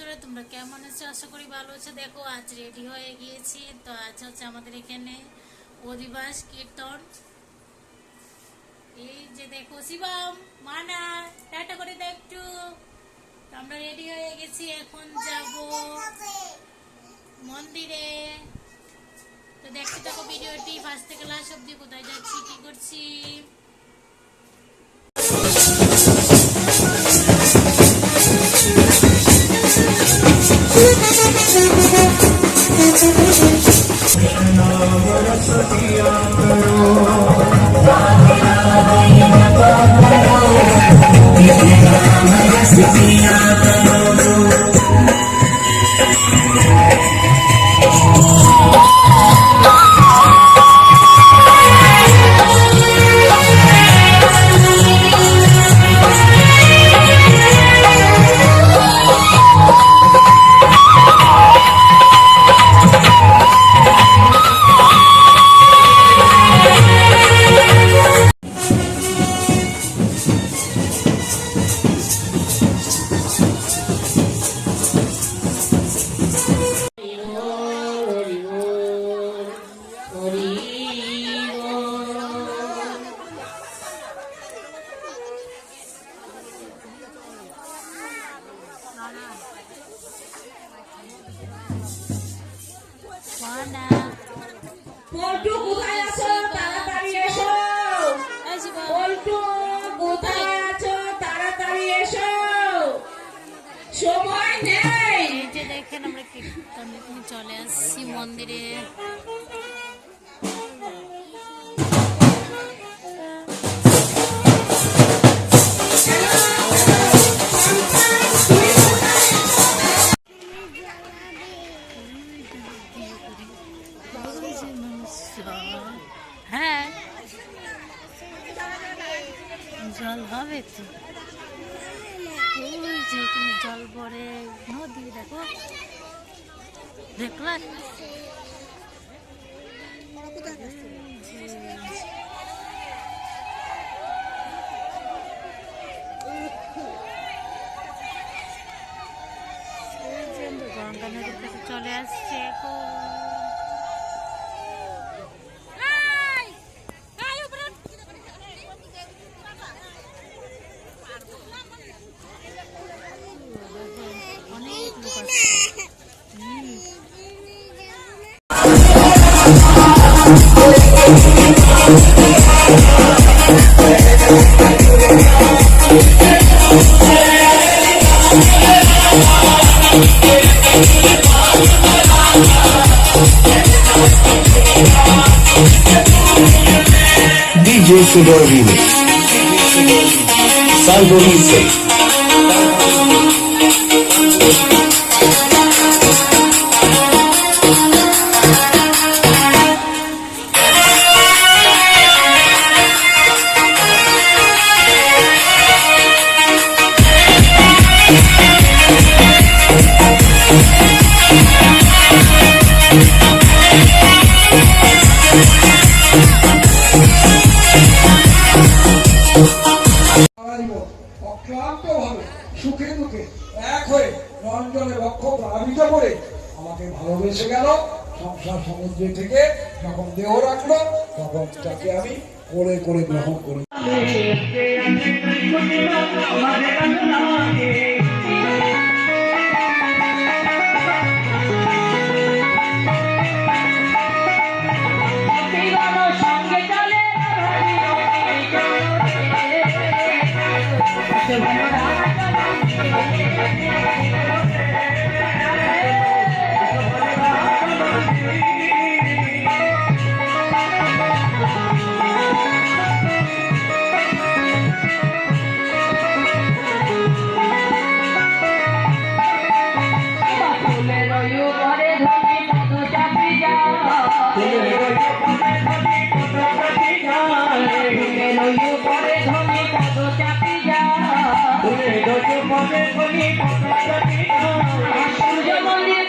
বন্ধুরা, তোমরা কেমন আছো? আশা করি ভালো আছো। দেখো, আজ রেডি হয়ে গিয়েছি। তো আজ হচ্ছে আমাদের এখানে অধিবাস কীর্তন। এই যে দেখো, শিবম মানা টাটা করে দাও একটু। আমরা রেডি হয়ে গেছি, এখন যাব মন্দিরে। তো দেখতে থাকো ভিডিওটি ফার্স্ট থেকে লাস্ট অব্দি, কোথায় যাচ্ছি কি করছি। পল্টু কোথায় আছো? তাড়াতাড়ি এসো। পল্টু কোথায় আছো? তাড়াতাড়ি এসো, সময় নেই। এই যে দেখেন, আমরা কীর্তন চলে আসছি মন্দিরে। হ্যাঁ, জল হবে তো। ওই যে এখানে জল পড়ে, নদী দেখো, দেখলা? গঙ্গা নদীর কাছে চলে আসছে এখন। অনেক লোক আসছে। DJ Fedor Remix. Salvo Rizzi. অক্লান্তভাবে সুখে দুঃখে এক হয়ে রঞ্জনে বক্ষ প্লাবিত করে আমাকে ভালোবেসে গেল। সংসার সমুদ্রে থেকে যখন দেহ রাখলো, তখন তাকে আমি করে করে গ্রহণ করি। সূর্য মন্দির